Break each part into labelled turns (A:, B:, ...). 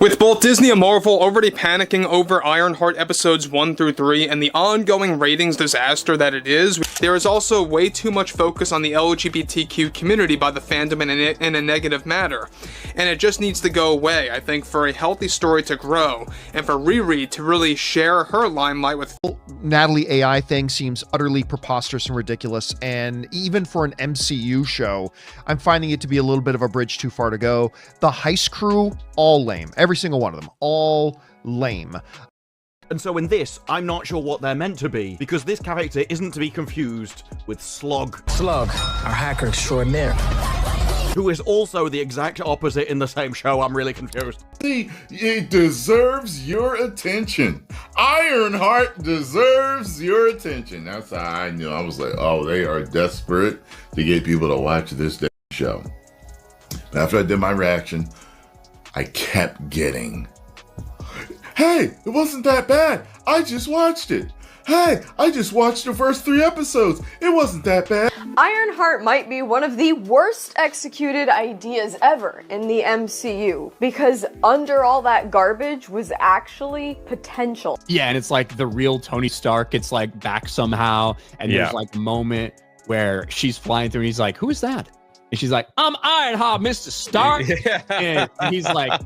A: With both Disney and Marvel already panicking over Ironheart episodes 1 through 3 and the ongoing ratings disaster that it is, there is also way too much focus on the LGBTQ community by the fandom in a negative manner. And it just needs to go away, I think, for a healthy story to grow, and for Riri to really share her limelight with...
B: Natalie AI thing seems utterly preposterous and ridiculous, and even for an MCU show, I'm finding it to be a little bit of a bridge too far to go. The Heist Crew, all lame. Every single one of them, all lame.
C: And so in this, I'm not sure what they're meant to be, because this character isn't to be confused with Slog.
D: Slug, our hacker extraordinaire.
C: Who is also the exact opposite in the same show. I'm really confused.
E: See, it deserves your attention. Ironheart deserves your attention. That's how I knew. I was like, oh, they are desperate to get people to watch this show. After I did my reaction, I kept getting, hey, it wasn't that bad. I just watched it. Hey, I just watched the first 3 episodes. It wasn't that bad.
F: Ironheart might be one of the worst executed ideas ever in the MCU, because under all that garbage was actually potential.
G: Yeah, and it's like the real Tony Stark. It's like back somehow, and there's like a moment where she's flying through and he's like, who is that? And she's like, I'm Ironheart, Mr. Stark. And he's like,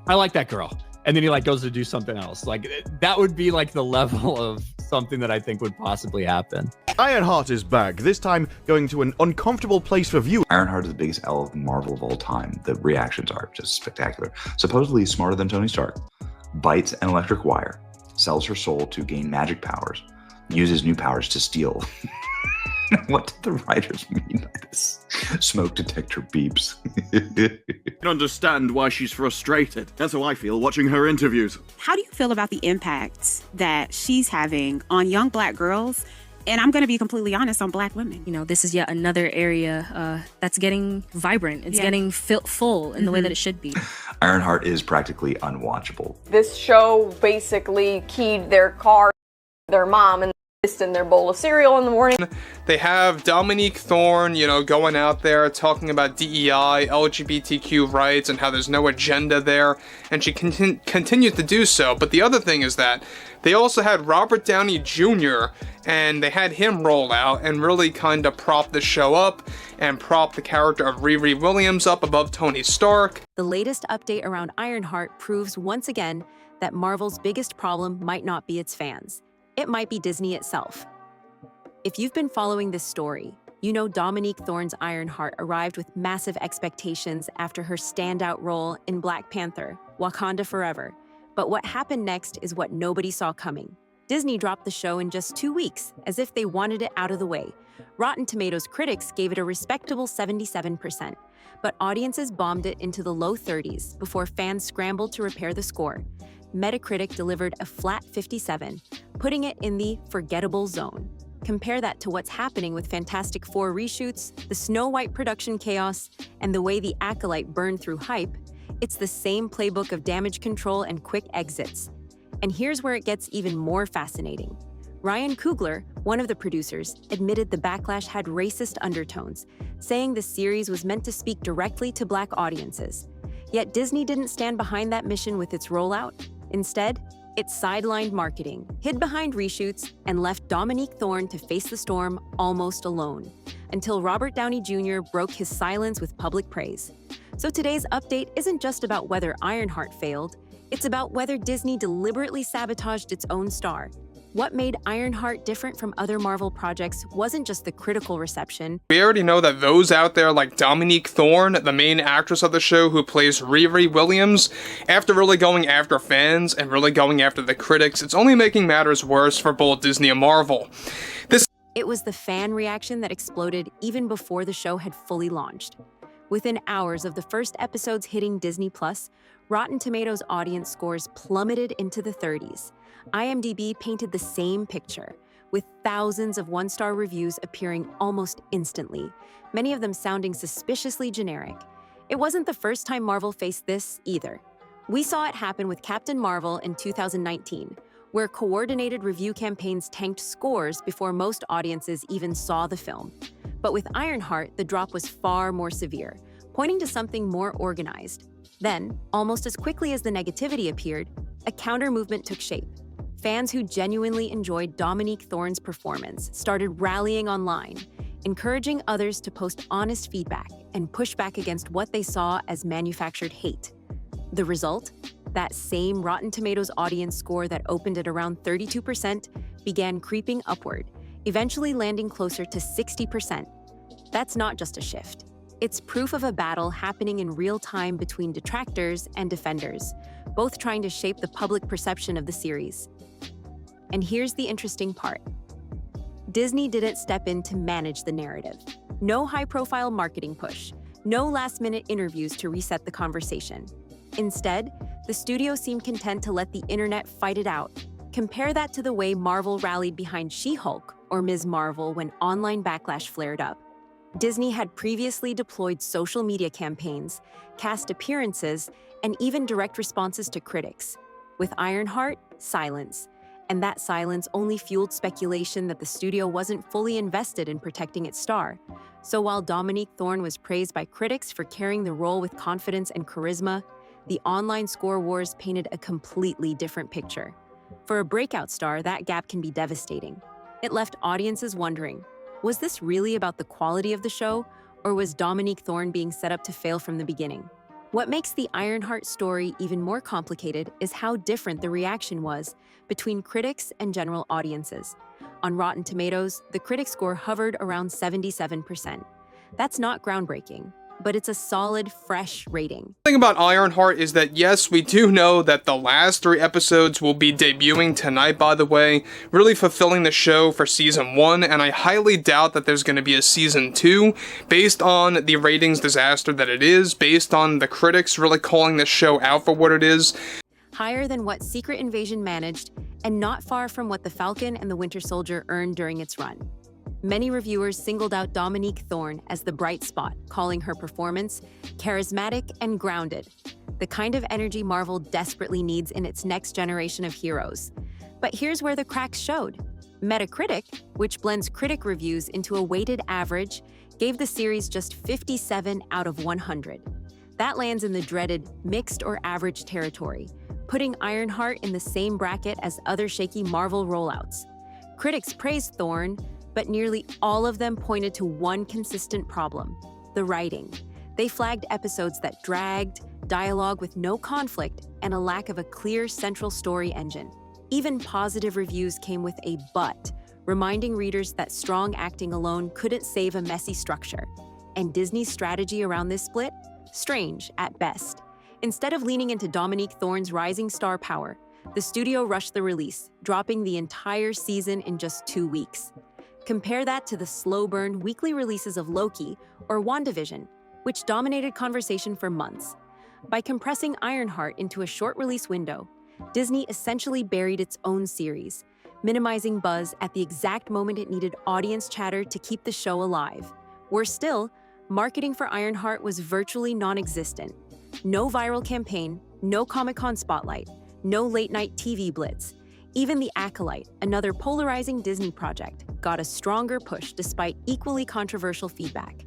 G: I like that girl. And then he like goes to do something else. Like that would be like the level of something that I think would possibly happen.
C: Ironheart is back, this time going to an uncomfortable place for viewers.
H: Ironheart is the biggest L of Marvel of all time. The reactions are just spectacular. Supposedly he's smarter than Tony Stark, bites an electric wire, sells her soul to gain magic powers, uses new powers to steal. What did the writers mean by this? Smoke detector beeps.
C: I can understand why she's frustrated. That's how I feel watching her interviews.
I: How do you feel about the impact that she's having on young Black girls? And I'm going to be completely honest, on Black women.
J: You know, this is yet another area that's getting vibrant. It's getting full in the way that it should be.
H: Ironheart is practically unwatchable.
F: This show basically keyed their car, their mom, and in their bowl of cereal in the morning.
A: They have Dominique Thorne, you know, going out there talking about DEI, LGBTQ rights, and how there's no agenda there, and she continues to do so. But the other thing is that they also had Robert Downey Jr., and they had him roll out and really kind of prop the show up and prop the character of Riri Williams up above Tony Stark.
K: The latest update around Ironheart proves once again that Marvel's biggest problem might not be its fans. It might be Disney itself. If you've been following this story, you know Dominique Thorne's Ironheart arrived with massive expectations after her standout role in Black Panther, Wakanda Forever. But what happened next is what nobody saw coming. Disney dropped the show in just 2 weeks, as if they wanted it out of the way. Rotten Tomatoes critics gave it a respectable 77%, but audiences bombed it into the low 30s before fans scrambled to repair the score. Metacritic delivered a flat 57, putting it in the forgettable zone. Compare that to what's happening with Fantastic Four reshoots, the Snow White production chaos, and the way the Acolyte burned through hype. It's the same playbook of damage control and quick exits. And here's where it gets even more fascinating. Ryan Coogler, one of the producers, admitted the backlash had racist undertones, saying the series was meant to speak directly to Black audiences. Yet Disney didn't stand behind that mission with its rollout. Instead, it sidelined marketing, hid behind reshoots, and left Dominique Thorne to face the storm almost alone, until Robert Downey Jr. broke his silence with public praise. So today's update isn't just about whether Ironheart failed, it's about whether Disney deliberately sabotaged its own star. What made Ironheart different from other Marvel projects wasn't just the critical reception.
A: We already know that those out there like Dominique Thorne, the main actress of the show who plays Riri Williams, after really going after fans and really going after the critics, it's only making matters worse for both Disney and Marvel.
K: It was the fan reaction that exploded even before the show had fully launched. Within hours of the first episodes hitting Disney+, Rotten Tomatoes audience scores plummeted into the 30s. IMDb painted the same picture, with thousands of one-star reviews appearing almost instantly, many of them sounding suspiciously generic. It wasn't the first time Marvel faced this either. We saw it happen with Captain Marvel in 2019, where coordinated review campaigns tanked scores before most audiences even saw the film. But with Ironheart, the drop was far more severe. pointing to something more organized. Then, almost as quickly as the negativity appeared, a counter-movement took shape. Fans who genuinely enjoyed Dominique Thorne's performance started rallying online, encouraging others to post honest feedback and push back against what they saw as manufactured hate. The result? That same Rotten Tomatoes audience score that opened at around 32% began creeping upward, eventually landing closer to 60%. That's not just a shift. It's proof of a battle happening in real time between detractors and defenders, both trying to shape the public perception of the series. And here's the interesting part. Disney didn't step in to manage the narrative. No high-profile marketing push, no last-minute interviews to reset the conversation. Instead, the studio seemed content to let the internet fight it out. Compare that to the way Marvel rallied behind She-Hulk or Ms. Marvel when online backlash flared up. Disney had previously deployed social media campaigns, cast appearances, and even direct responses to critics. With Ironheart, silence. And that silence only fueled speculation that the studio wasn't fully invested in protecting its star. So while Dominique Thorne was praised by critics for carrying the role with confidence and charisma, the online score wars painted a completely different picture. For a breakout star, that gap can be devastating. It left audiences wondering, was this really about the quality of the show, or was Dominique Thorne being set up to fail from the beginning? What makes the Ironheart story even more complicated is how different the reaction was between critics and general audiences. On Rotten Tomatoes, the critic score hovered around 77%. That's not groundbreaking, but it's a solid, fresh rating.
A: The thing about Ironheart is that yes, we do know that the last 3 episodes will be debuting tonight, by the way, really fulfilling the show for season 1, and I highly doubt that there's going to be a season 2, based on the ratings disaster that it is, based on the critics really calling this show out for what it is.
K: Higher than what Secret Invasion managed, and not far from what The Falcon and the Winter Soldier earned during its run. Many reviewers singled out Dominique Thorne as the bright spot, calling her performance charismatic and grounded, the kind of energy Marvel desperately needs in its next generation of heroes. But here's where the cracks showed. Metacritic, which blends critic reviews into a weighted average, gave the series just 57 out of 100. That lands in the dreaded mixed or average territory, putting Ironheart in the same bracket as other shaky Marvel rollouts. Critics praised Thorne, but nearly all of them pointed to one consistent problem: the writing. They flagged episodes that dragged, dialogue with no conflict, and a lack of a clear central story engine. Even positive reviews came with a but, reminding readers that strong acting alone couldn't save a messy structure. And Disney's strategy around this split? Strange, at best. Instead of leaning into Dominique Thorne's rising star power, the studio rushed the release, dropping the entire season in just 2 weeks. Compare that to the slow-burn weekly releases of Loki or WandaVision, which dominated conversation for months. By compressing Ironheart into a short release window, Disney essentially buried its own series, minimizing buzz at the exact moment it needed audience chatter to keep the show alive. Worse still, marketing for Ironheart was virtually non-existent. No viral campaign, no Comic-Con spotlight, no late-night TV blitz. Even The Acolyte, another polarizing Disney project, got a stronger push despite equally controversial feedback.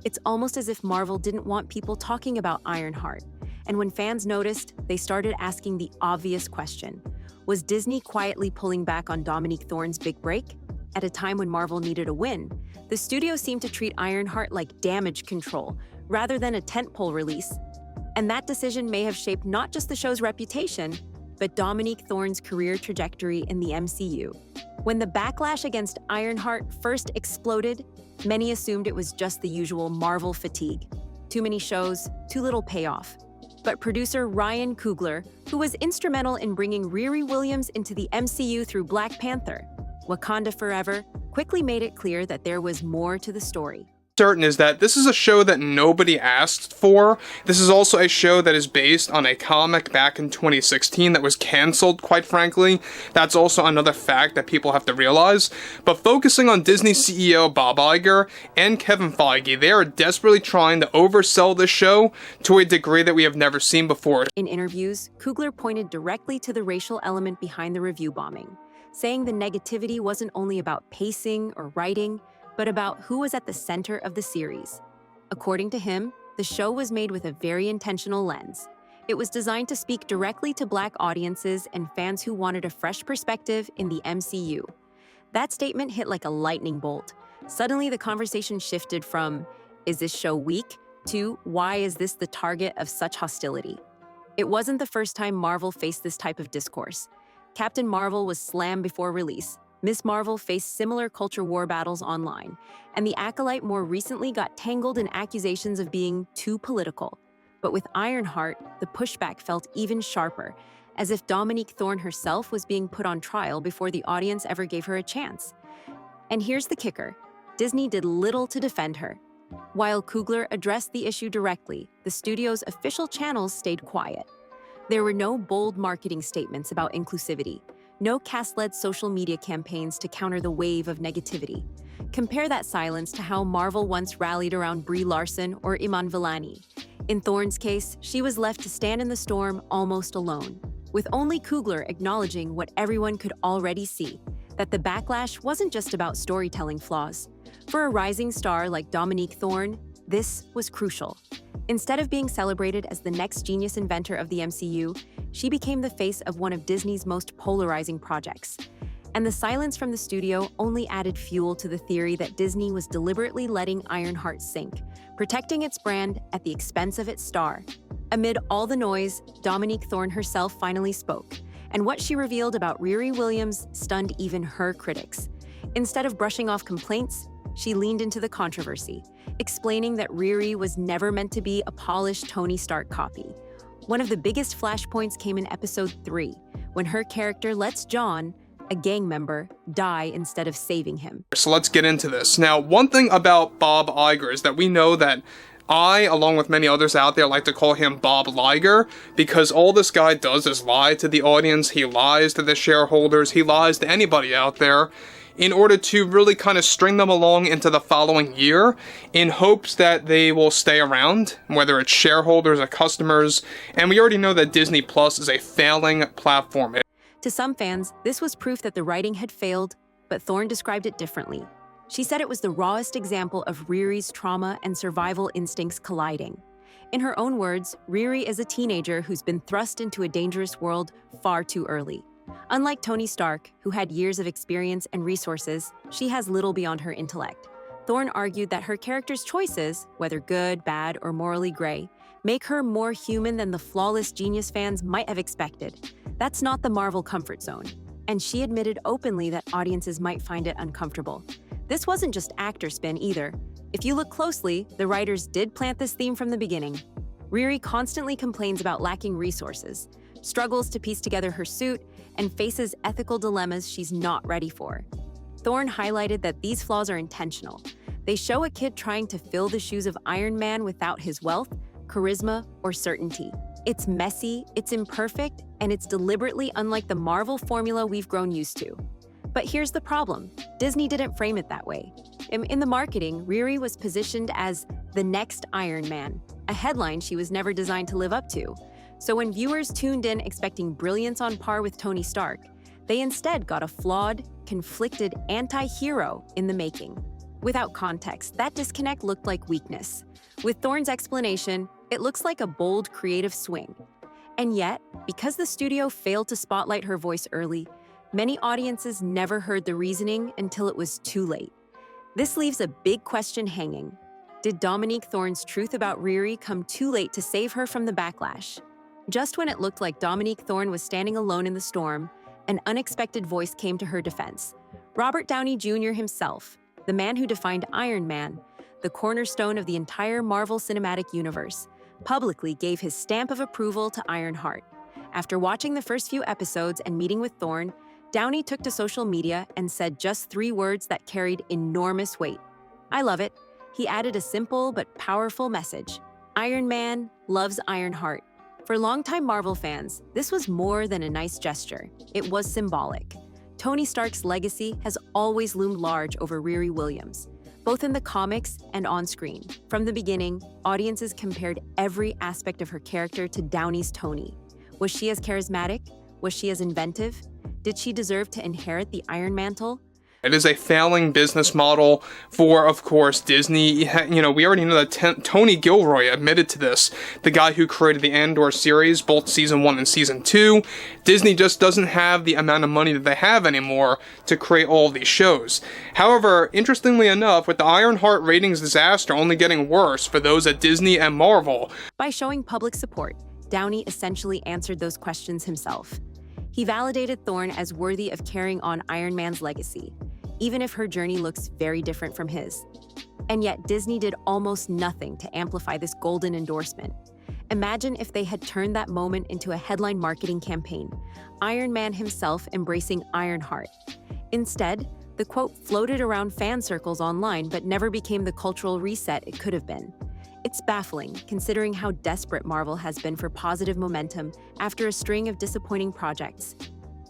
K: It's almost as if Marvel didn't want people talking about Ironheart, and when fans noticed, they started asking the obvious question: was Disney quietly pulling back on Dominique Thorne's big break? At a time when Marvel needed a win, the studio seemed to treat Ironheart like damage control rather than a tentpole release. And that decision may have shaped not just the show's reputation, but Dominique Thorne's career trajectory in the MCU. When the backlash against Ironheart first exploded, many assumed it was just the usual Marvel fatigue. Too many shows, too little payoff. But producer Ryan Coogler, who was instrumental in bringing Riri Williams into the MCU through Black Panther, Wakanda Forever, quickly made it clear that there was more to the story.
A: Certain is that this is a show that nobody asked for. This is also a show that is based on a comic back in 2016 that was canceled, quite frankly. That's also another fact that people have to realize. But focusing on Disney CEO Bob Iger and Kevin Feige, they are desperately trying to oversell this show to a degree that we have never seen before.
K: In interviews, Coogler pointed directly to the racial element behind the review bombing, saying the negativity wasn't only about pacing or writing, but about who was at the center of the series. According to him, the show was made with a very intentional lens. It was designed to speak directly to Black audiences and fans who wanted a fresh perspective in the MCU. That statement hit like a lightning bolt. Suddenly, the conversation shifted from, is this show weak, to why is this the target of such hostility? It wasn't the first time Marvel faced this type of discourse. Captain Marvel was slammed before release. Miss Marvel faced similar culture war battles online, and the Acolyte more recently got tangled in accusations of being too political. But with Ironheart, the pushback felt even sharper, as if Dominique Thorne herself was being put on trial before the audience ever gave her a chance. And here's the kicker. Disney did little to defend her. While Coogler addressed the issue directly, the studio's official channels stayed quiet. There were no bold marketing statements about inclusivity, no cast-led social media campaigns to counter the wave of negativity. Compare that silence to how Marvel once rallied around Brie Larson or Iman Vellani. In Thorne's case, she was left to stand in the storm almost alone, with only Coogler acknowledging what everyone could already see, that the backlash wasn't just about storytelling flaws. For a rising star like Dominique Thorne, this was crucial. Instead of being celebrated as the next genius inventor of the MCU, she became the face of one of Disney's most polarizing projects. And the silence from the studio only added fuel to the theory that Disney was deliberately letting Ironheart sink, protecting its brand at the expense of its star. Amid all the noise, Dominique Thorne herself finally spoke, and what she revealed about Riri Williams stunned even her critics. Instead of brushing off complaints, she leaned into the controversy, explaining that Riri was never meant to be a polished Tony Stark copy. One of the biggest flashpoints came in episode 3, when her character lets John, a gang member, die instead of saving him.
A: So let's get into this. Now, one thing about Bob Iger is that we know that I, along with many others out there, like to call him Bob Liger, because all this guy does is lie to the audience, he lies to the shareholders, he lies to anybody out there, in order to really kind of string them along into the following year in hopes that they will stay around, whether it's shareholders or customers. And we already know that Disney Plus is a failing platform.
K: To some fans, this was proof that the writing had failed, but Thorne described it differently. She said it was the rawest example of Riri's trauma and survival instincts colliding. In her own words, Riri is a teenager who's been thrust into a dangerous world far too early. Unlike Tony Stark, who had years of experience and resources, she has little beyond her intellect. Thorne argued that her character's choices, whether good, bad, or morally gray, make her more human than the flawless genius fans might have expected. That's not the Marvel comfort zone, and she admitted openly that audiences might find it uncomfortable. This wasn't just actor spin either. If you look closely, the writers did plant this theme from the beginning. Riri constantly complains about lacking resources, struggles to piece together her suit, and faces ethical dilemmas she's not ready for. Thorne highlighted that these flaws are intentional. They show a kid trying to fill the shoes of Iron Man without his wealth, charisma, or certainty. It's messy, it's imperfect, and it's deliberately unlike the Marvel formula we've grown used to. But here's the problem. Disney didn't frame it that way. In the marketing, Riri was positioned as the next Iron Man, a headline she was never designed to live up to. So when viewers tuned in expecting brilliance on par with Tony Stark, they instead got a flawed, conflicted anti-hero in the making. Without context, that disconnect looked like weakness. With Thorne's explanation, it looks like a bold, creative swing. And yet, because the studio failed to spotlight her voice early, many audiences never heard the reasoning until it was too late. This leaves a big question hanging. Did Dominique Thorne's truth about Riri come too late to save her from the backlash? Just when it looked like Dominique Thorne was standing alone in the storm, an unexpected voice came to her defense. Robert Downey Jr. himself, the man who defined Iron Man, the cornerstone of the entire Marvel Cinematic Universe, publicly gave his stamp of approval to Ironheart. After watching the first few episodes and meeting with Thorne, Downey took to social media and said just 3 words that carried enormous weight. "I love it." He added a simple but powerful message. Iron Man loves Ironheart. For longtime Marvel fans, this was more than a nice gesture. It was symbolic. Tony Stark's legacy has always loomed large over Riri Williams, both in the comics and on screen. From the beginning, audiences compared every aspect of her character to Downey's Tony. Was she as charismatic? Was she as inventive? Did she deserve to inherit the Iron Mantle?
A: It is a failing business model for, of course, Disney. You know, we already know that Tony Gilroy admitted to this, the guy who created the Andor series, both season 1 and season 2. Disney just doesn't have the amount of money that they have anymore to create all of these shows. However, interestingly enough, with the Ironheart ratings disaster only getting worse for those at Disney and Marvel.
K: By showing public support, Downey essentially answered those questions himself. He validated Thorne as worthy of carrying on Iron Man's legacy, even if her journey looks very different from his. And yet Disney did almost nothing to amplify this golden endorsement. Imagine if they had turned that moment into a headline marketing campaign, Iron Man himself embracing Ironheart. Instead, the quote floated around fan circles online but never became the cultural reset it could have been. It's baffling, considering how desperate Marvel has been for positive momentum after a string of disappointing projects.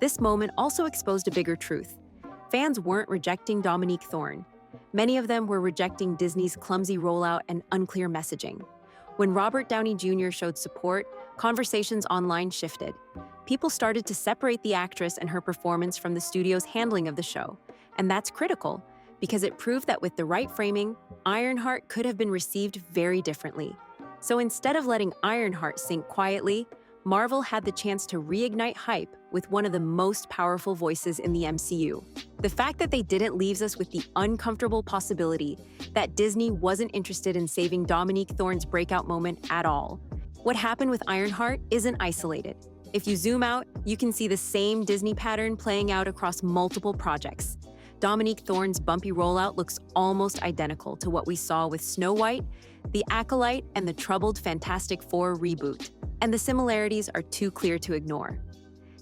K: This moment also exposed a bigger truth. Fans weren't rejecting Dominique Thorne. Many of them were rejecting Disney's clumsy rollout and unclear messaging. When Robert Downey Jr. showed support, conversations online shifted. People started to separate the actress and her performance from the studio's handling of the show. And that's critical, because it proved that with the right framing, Ironheart could have been received very differently. So instead of letting Ironheart sink quietly, Marvel had the chance to reignite hype with one of the most powerful voices in the MCU. The fact that they didn't leaves us with the uncomfortable possibility that Disney wasn't interested in saving Dominique Thorne's breakout moment at all. What happened with Ironheart isn't isolated. If you zoom out, you can see the same Disney pattern playing out across multiple projects. Dominique Thorne's bumpy rollout looks almost identical to what we saw with Snow White, the Acolyte, and the troubled Fantastic Four reboot. And the similarities are too clear to ignore.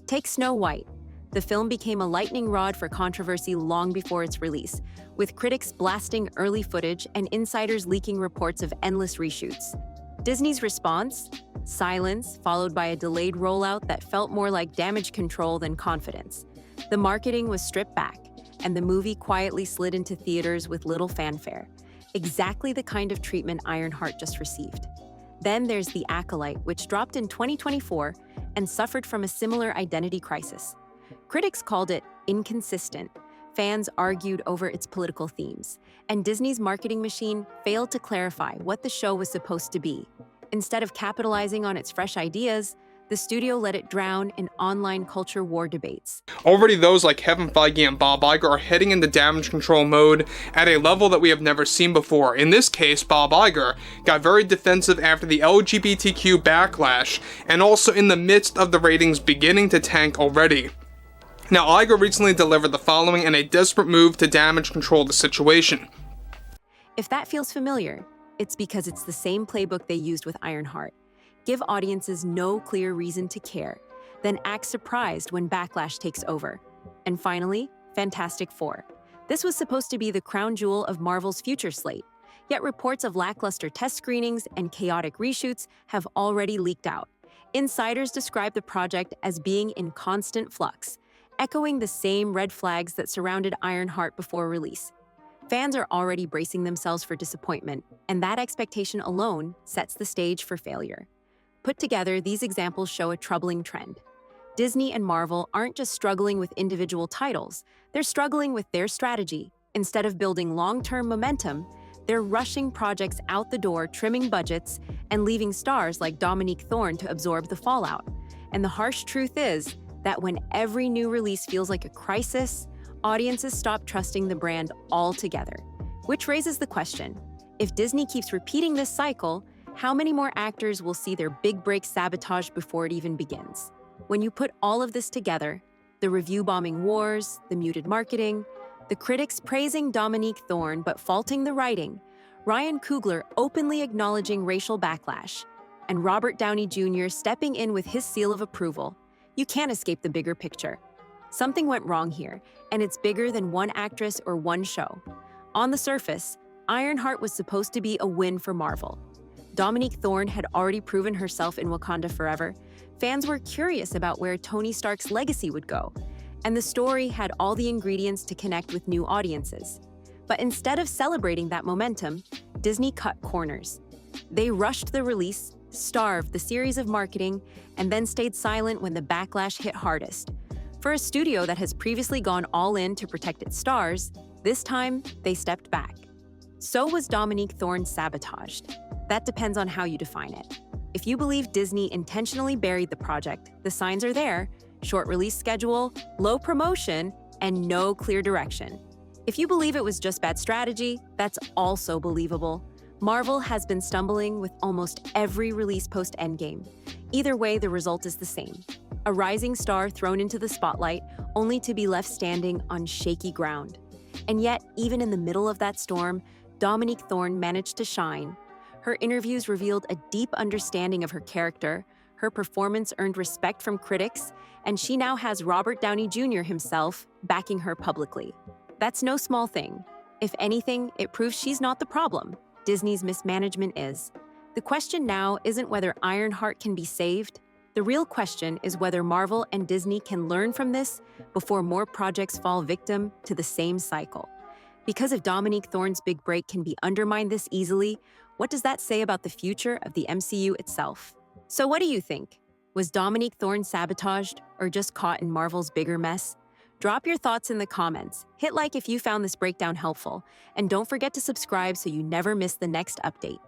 K: Take Snow White. The film became a lightning rod for controversy long before its release, with critics blasting early footage and insiders leaking reports of endless reshoots. Disney's response? Silence, followed by a delayed rollout that felt more like damage control than confidence. The marketing was stripped back, and the movie quietly slid into theaters with little fanfare. Exactly the kind of treatment Ironheart just received. Then there's The Acolyte, which dropped in 2024 and suffered from a similar identity crisis. Critics called it inconsistent, fans argued over its political themes, and Disney's marketing machine failed to clarify what the show was supposed to be. Instead of capitalizing on its fresh ideas, the studio let it drown in online culture war debates.
A: Already those like Kevin Feige and Bob Iger are heading into damage control mode at a level that we have never seen before. In this case, Bob Iger got very defensive after the LGBTQ backlash, and also in the midst of the ratings beginning to tank already. Now, Iger recently delivered the following in a desperate move to damage control the situation.
K: If that feels familiar, it's because it's the same playbook they used with Ironheart. Give audiences no clear reason to care, then act surprised when backlash takes over. And finally, Fantastic Four. This was supposed to be the crown jewel of Marvel's future slate, yet reports of lackluster test screenings and chaotic reshoots have already leaked out. Insiders describe the project as being in constant flux, echoing the same red flags that surrounded Ironheart before release. Fans are already bracing themselves for disappointment, and that expectation alone sets the stage for failure. Put together, these examples show a troubling trend. Disney and Marvel aren't just struggling with individual titles, they're struggling with their strategy. Instead of building long-term momentum, they're rushing projects out the door, trimming budgets, and leaving stars like Dominique Thorne to absorb the fallout. And the harsh truth is that when every new release feels like a crisis, audiences stop trusting the brand altogether. Which raises the question, if Disney keeps repeating this cycle, how many more actors will see their big break sabotaged before it even begins? When you put all of this together, the review bombing wars, the muted marketing, the critics praising Dominique Thorne but faulting the writing, Ryan Coogler openly acknowledging racial backlash, and Robert Downey Jr. stepping in with his seal of approval, you can't escape the bigger picture. Something went wrong here, and it's bigger than one actress or one show. On the surface, Ironheart was supposed to be a win for Marvel. Dominique Thorne had already proven herself in Wakanda Forever. Fans were curious about where Tony Stark's legacy would go, and the story had all the ingredients to connect with new audiences. But instead of celebrating that momentum, Disney cut corners. They rushed the release, starved the series of marketing, and then stayed silent when the backlash hit hardest. For a studio that has previously gone all in to protect its stars, this time they stepped back. So was Dominique Thorne sabotaged? That depends on how you define it. If you believe Disney intentionally buried the project, the signs are there: short release schedule, low promotion, and no clear direction. If you believe it was just bad strategy, that's also believable. Marvel has been stumbling with almost every release post-Endgame. Either way, the result is the same. A rising star thrown into the spotlight, only to be left standing on shaky ground. And yet, even in the middle of that storm, Dominique Thorne managed to shine. Her interviews revealed a deep understanding of her character, her performance earned respect from critics, and she now has Robert Downey Jr. himself backing her publicly. That's no small thing. If anything, it proves she's not the problem. Disney's mismanagement is. The question now isn't whether Ironheart can be saved. The real question is whether Marvel and Disney can learn from this before more projects fall victim to the same cycle. Because if Dominique Thorne's big break can be undermined this easily, what does that say about the future of the MCU itself? So what do you think? Was Dominique Thorne sabotaged or just caught in Marvel's bigger mess? Drop your thoughts in the comments. Hit like if you found this breakdown helpful, and don't forget to subscribe so you never miss the next update.